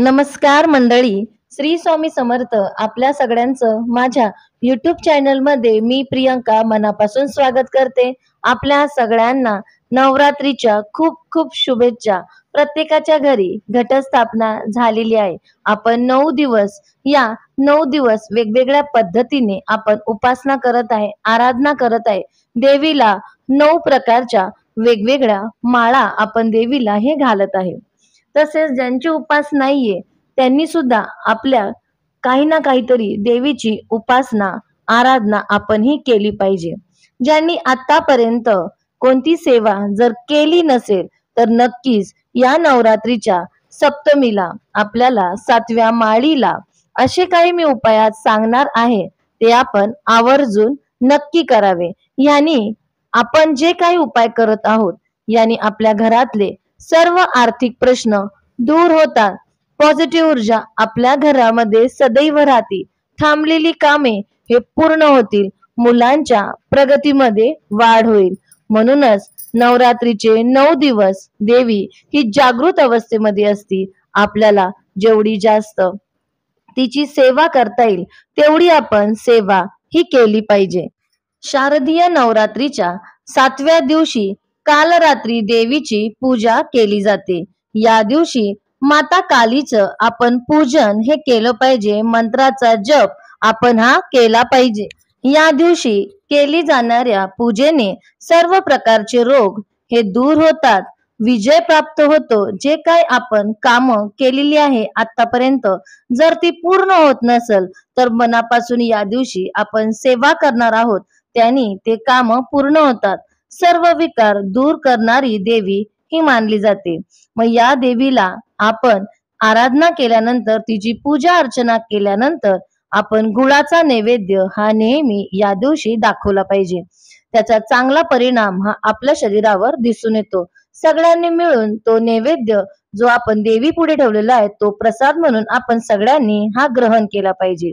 नमस्कार मंडळी. श्री स्वामी समर्थ. आपल्या सगळ्यांचं माझ्या युट्यूब चॅनल मध्ये मी प्रियंका मनापासून स्वागत करते. आपल्या सगळ्यांना नवरात्रीच्या खूप खूप शुभेच्छा. प्रत्येकाच्या घरी घटस्थापना झालेली आहे. आपण 9 दिवस, या 9 दिवस वेगवेगळ्या पद्धतीने आपण उपासना करत आहे, आराधना करत आहे. देवीला 9 प्रकारच्या वेगवेगळ्या माळा आपण देवीला हे घालत आहे. तसेच ज्यांची उपास नाहीये त्यांनी सुद्धा आपल्या काही ना काहीतरी देवीची उपासना, आराधना आपण ही केली पाहिजे. ज्यांनी आतापर्यंत कोणती सेवा जर केली नसेल तर नक्कीच या नवरात्रीच्या सप्तमीला आपल्याला 7व्या माळीला असे काही मी उपाय आज सांगणार आहे, ते आपण आवर्जून नक्की करावे. याने आपण जे काही उपाय करत आहोत याने आपल्या घरातले सर्व आर्थिक प्रश्न दूर होतात. पॉझिटिव्ह ऊर्जा आपल्या घरामध्ये सदैव राहते. थांबलेली कामे हे पूर्ण होतील. मुलांच्या प्रगतीमध्ये वाढ होईल. म्हणूनच नवरात्रीचे 9 दिवस देवी ही जागृत अवस्थेमध्ये असती. आपल्याला जेवढी जास्त तिची सेवा करता येईल तेवढी आपण सेवा ही केली पाहिजे. शारदीय नवरात्रीच्या 7व्या दिवशी काल रात्री देवीची पूजा केली जाते. या दिवशी माता कालीचं आपण पूजन हे केलं पाहिजे. मंत्राचा जप आपण हा केला पाहिजे. या दिवशी केली जाणाऱ्या पूजेने सर्व प्रकारचे रोग हे दूर होतात, विजय प्राप्त होतो. जे काय आपण काम केलेली आहे आतापर्यंत जर ती पूर्ण होत नसेल तर मनापासून या दिवशी आपण सेवा करणार आहोत, त्यांनी ते काम पूर्ण होतात. सर्व विकार दूर करणारी देवी ही मानली जाते. मग या देवीला आपण आराधना केल्यानंतर, तिची पूजा अर्चना केल्यानंतर आपण गुळाचा नैवेद्य हा नेहमी या दिवशी दाखवला पाहिजे. त्याचा चांगला परिणाम हा आपल्या शरीरावर दिसून येतो. सगळ्यांनी मिळून तो नैवेद्य जो आपण देवी पुढे ठेवलेला आहे तो प्रसाद म्हणून आपण सगळ्यांनी हा ग्रहण केला पाहिजे.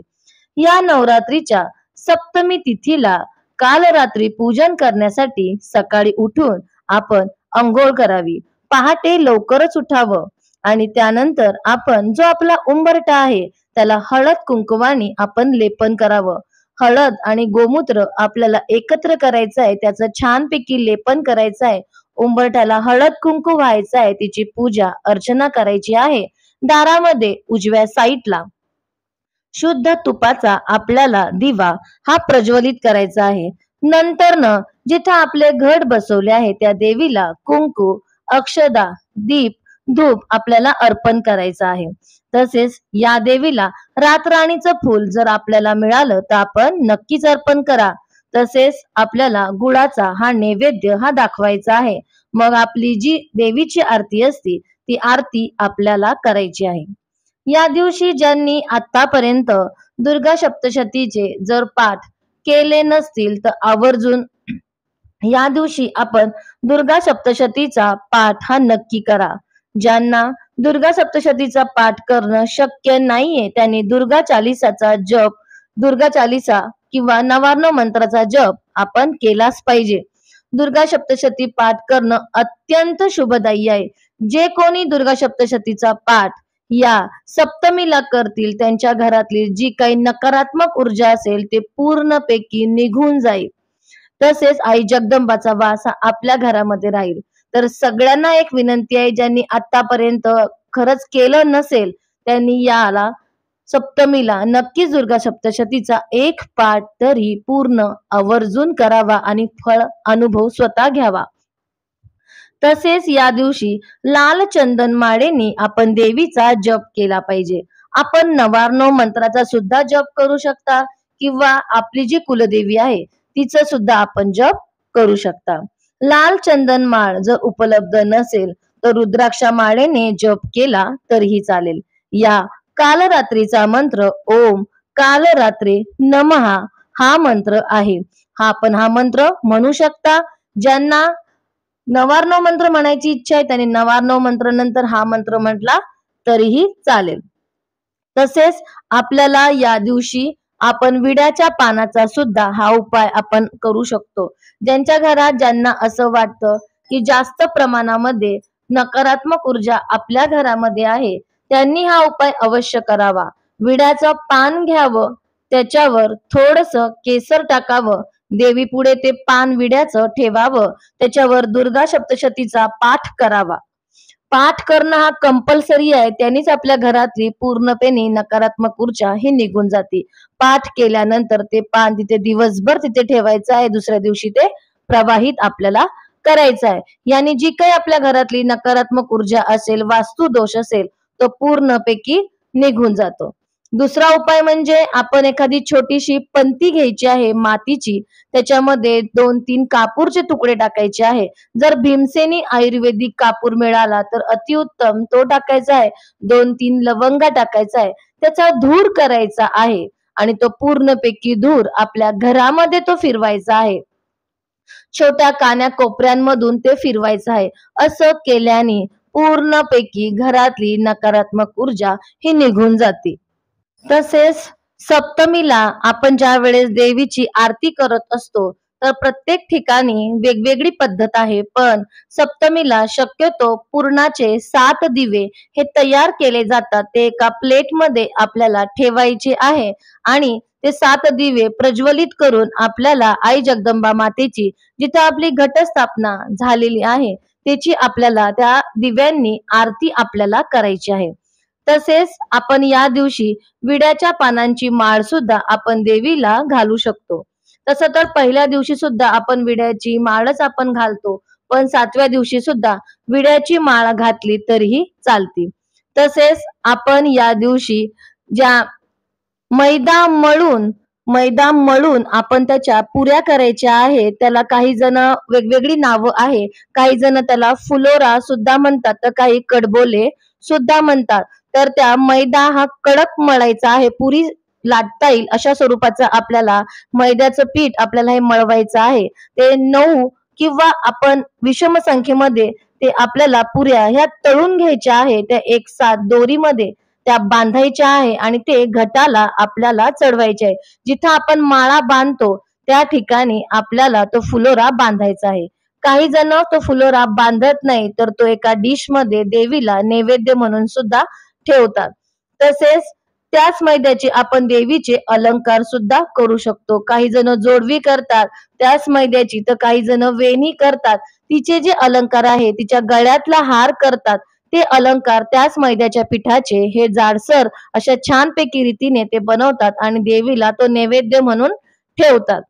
या नवरात्रीच्या सप्तमी तिथीला काल रात्री पूजन करण्यासाठी सकाळी उठून आपण अंघोळ करावी. पहाटे लवकरच उठावं आणि त्यानंतर आपण जो आपला उंबरठा आहे त्याला हळद कुंकवाने आपण लेपन करावं. हळद आणि गोमूत्र आपल्याला एकत्र करायचं आहे, त्याचं छानपैकी लेपन करायचं आहे. उंबरठ्याला हळद कुंकू व्हायचं आहे, तिची पूजा अर्चना करायची आहे. दारामध्ये उजव्या साईडला शुद्ध तुपाचा आपल्याला दिवा हा प्रज्वलित करायचा आहे. नंतर जिथं आपले घट बसवले आहे त्या देवीला कुंकू, अक्षदा, दीप, धूप आपल्याला अर्पण करायचं आहे. तसेच या देवीला रातराणीचं फूल जर आपल्याला मिळालं तर आपण नक्कीच अर्पण करा. तसेच आपल्याला गुळाचा हा नैवेद्य हा दाखवायचा आहे. मग आपली जी देवीची आरती असती ती आरती आपल्याला करायची आहे. या दिवशी ज्यांनी आतापर्यंत दुर्गा सप्तशतीचे जर पाठ केले नसतील तर आवर्जून या दिवशी आपण दुर्गा सप्तशतीचा पाठ हा नक्की करा. ज्यांना दुर्गा सप्तशतीचा पाठ करणं शक्य नाहीये त्यांनी दुर्गा चालीसाचा जप, दुर्गा चालीसा किंवा नवार्णव मंत्राचा जप आपण केलाच पाहिजे. दुर्गा सप्तशती पाठ करणं अत्यंत शुभदायी आहे. जे कोणी दुर्गा सप्तशतीचा पाठ या सप्तमीला करतील त्यांच्या घरातली जी काही नकारात्मक ऊर्जा असेल ते पूर्णपैकी निघून जाईल. तसेच आई जगदंबाचा वास हा आपल्या घरामध्ये राहील. तर सगळ्यांना एक विनंती आहे, ज्यांनी आतापर्यंत खरंच केलं नसेल त्यांनी याला सप्तमीला नक्कीच दुर्गा सप्तशतीचा एक पाठ तरी पूर्ण आवर्जून करावा आणि फळ अनुभव स्वतः घ्यावा. तसेच या दिवशी लाल चंदन माळेने आपण देवीचा जप केला पाहिजे. आपण नवार्णव मंत्राचा सुद्धा जप करू शकता किंवा आपली जी कुलदेवी आहे तिचं सुद्धा आपण जप करू शकता. लाल चंदन माळ जर उपलब्ध नसेल तर रुद्राक्षा माळेने जप केला तरीही चालेल. या कालरात्रीचा मंत्र ओम कालरात्री नमः हा मंत्र आहे. हा मंत्र म्हणू शकता. ज्यांना नवार्णव मंत्र म्हणायची इच्छा आहे त्यांनी नवार्णव मंत्र नंतर हा मंत्र म्हटला तरीही चालेल. तसेच आपल्याला या दिवशी आपण विड्याच्या पानाचा सुद्धा हा उपाय आपण करू शकतो. ज्यांच्या घरात ज्यांना असं वाटतं की जास्त प्रमाणामध्ये नकारात्मक ऊर्जा आपल्या घरामध्ये आहे त्यांनी हा उपाय अवश्य करावा. विड्याचं पान घ्यावं, त्याच्यावर थोडस केसर टाकावं, देवी पुढे ते पान विड्याचं ठेवावं, त्याच्यावर दुर्गा सप्तशतीचा पाठ करावा. पाठ करणं हा कंपल्सरी आहे. त्यांनीच आपल्या घरातली पूर्णपणे नकारात्मक ऊर्जा ही निघून जाते. पाठ केल्यानंतर ते पान तिथे दिवसभर तिथे ठेवायचं आहे. दुसऱ्या दिवशी ते प्रवाहित आपल्याला करायचं आहे. याने जी काही आपल्या घरातली नकारात्मक ऊर्जा असेल, वास्तू दोष असेल, तो पूर्णपैकी निघून जातो. दुसरा उपाय म्हणजे आपण एखादी छोटीशी पंती घ्यायची आहे मातीची, त्याच्यामध्ये 2-3 कापूरचे तुकडे टाकायचे आहे. जर भीमसेनी आयुर्वेदिक कापूर मिळाला तर अतिउत्तम, तो टाकायचा आहे. 2-3 लवंगा टाकायचा आहे. त्याचा धूर करायचा आहे आणि तो पूर्णपैकी धूर आपल्या घरामध्ये तो फिरवायचा आहे. छोट्या कान्या कोपऱ्यांमधून ते फिरवायचं आहे. असं केल्याने पूर्णपैकी घरातली नकारात्मक ऊर्जा ही निघून जाते. तसेच सप्तमीला आपण ज्या वेळेस देवीची आरती करत असतो, तर प्रत्येक ठिकाणी वेगवेगळी पद्धत आहे. पण सप्तमीला शक्यतो पूर्णाचे 7 दिवे हे तयार केले जातात. ते एका प्लेटमध्ये आपल्याला ठेवायचे आहे आणि ते 7 दिवे प्रज्वलित करून आपल्याला आई जगदंबा मातेची, जिथे आपली घटस्थापना झालेली आहे, त्याची आपल्याला त्या दिव्यांनी आरती आपल्याला करायची आहे. तसेच आपण या दिवशी विड्याच्या पानांची माळ सुद्धा आपण देवीला घालू शकतो. तसं तर पहिल्या दिवशी सुद्धा आपण विड्याची माळच आपण घालतो, पण 7व्या दिवशी सुद्धा विड्याची माळ घातली तरीही चालते. तसेच आपण या दिवशी ज्या मैदा मळून आपण त्याच्या पुऱ्या करायच्या आहे. त्याला काही जण वेगवेगळी नावं आहे. काही जण त्याला फुलोरा सुद्धा म्हणतात, तर काही कडबोले सुद्धा म्हणतात. तर त्या मैदा हा कडक मळायचा आहे. पुरी लाटता येईल अशा स्वरूपाचं आपल्याला मैद्याचं पीठ आपल्याला हे मळवायचं आहे. ते 9 किंवा आपण विषम संख्येमध्ये ते आपल्याला पुऱ्या ह्या तळून घ्यायच्या आहे. त्या एकसाथ दोरीमध्ये त्या बांधायच्या आहे आणि ते घटाला आपल्याला चढवायचे आहे. जिथं आपण माळा बांधतो त्या ठिकाणी आपल्याला तो फुलोरा बांधायचा आहे. काही जण तो फुलोरा बांधत नाही, तर तो एका डिश मध्ये देवीला नैवेद्य म्हणून सुद्धा ठेवतात. तसेच त्याच मैद्याचे आपण देवीचे अलंकार सुद्धा करू शकतो. काही जण जोडवी करतात त्याच मैद्याची, तर काही जण वेणी करतात. तिचे जे अलंकार आहे, तिच्या गळ्यातला हार करतात, ते अलंकार त्याच मैद्याच्या पिठाचे हे जाडसर अशा छानपैकी रीतीने ते बनवतात आणि देवीला तो नैवेद्य म्हणून ठेवतात.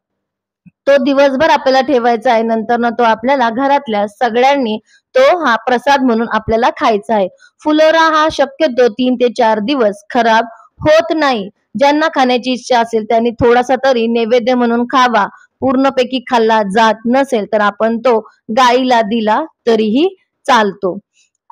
तो दिवसभर आपल्याला ठेवायचा आहे. नंतर तो आपल्याला घरातल्या सगळ्यांनी तो हा प्रसाद म्हणून आपल्याला खायचा आहे. फुलोरा हा शक्यतो 3 ते 4 दिवस खराब होत नाही. ज्यांना खाण्याची इच्छा असेल त्यांनी थोडासा तरी नैवेद्य म्हणून खावा. पूर्णपैकी खाल्ला जात नसेल तर आपण तो गाईला दिला तरीही चालतो.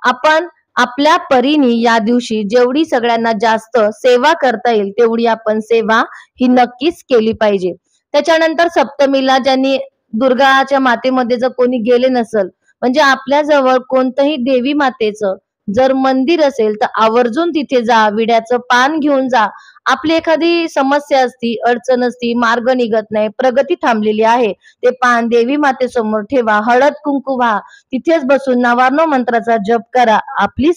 आपण आपल्या परीने या दिवशी जेवढी सगळ्यांना जास्त सेवा करता येईल तेवढी आपण सेवा ही नक्कीच केली पाहिजे. त्याच्यानंतर सप्तमीला ज्यांनी दुर्गाच्या मातेमध्ये जर कोणी गेले नसल, म्हणजे आपल्या जवळ कोणतंही देवी मातेचं जर मंदिर असेल तर आवर्जून तिथे जा, विड्याचं पान घेऊन जा. आपली एखादी समस्या असती, अडचण असती, मार्ग निघत नाही, प्रगती थांबलेली आहे, ते पान देवी मातेसमोर ठेवा, हळद कुंकू व्हा, तिथेच बसून नवार्णव मंत्राचा जप करा. आपली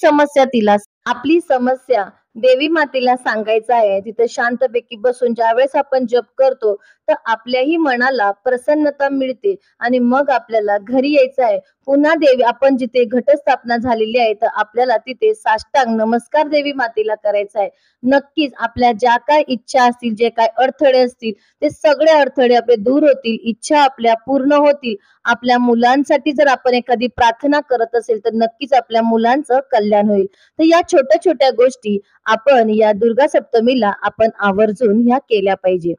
समस्या देवी मातेला सांगायचं आहे. तिथे शांतपैकी बसून ज्यावेळेस आपण जप करतो तर आपल्याही मनाला प्रसन्नता मिळते आणि मग आपल्याला घरी यायचं आहे. पुन्हा देवी आपण जिथे घटस्थापना झालेली आहे तर आपल्याला तिथे साष्टांग नमस्कार देवी मातेला करायचा आहे. नक्कीच आपल्या ज्या काय इच्छा असतील, जे काय अडथळे असतील, ते सगळे अडथळे आपले दूर होतील, इच्छा आपल्या पूर्ण होतील. आपल्या मुलांसाठी जर आपण एखादी प्रार्थना करत असेल तर नक्कीच आपल्या मुलांचं कल्याण होईल. तर या छोट्या छोट्या गोष्टी आपण या दुर्गा सप्तमीला आपण आवर्जून ह्या केल्या पाहिजे.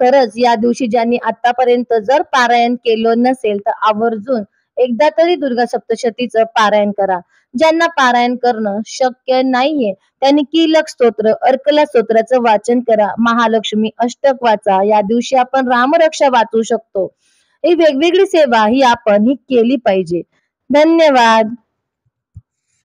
खरंच या दिवशी ज्यांनी आतापर्यंत जर पारायण केलं नसेल तर आवर्जून एकदा तरी दुर्गा सप्तशतीचं पारायण करा. ज्यांना पारायण करणं शक्य नाहीये त्यांनी कीलक स्तोत्र, अर्कला स्तोत्राचं वाचन करा, महालक्ष्मी अष्टक वाचा. या दिवशी आपण रामरक्षा वाचू शकतो. ही वेगवेगळी सेवा ही आपण ही केली पाहिजे. धन्यवाद.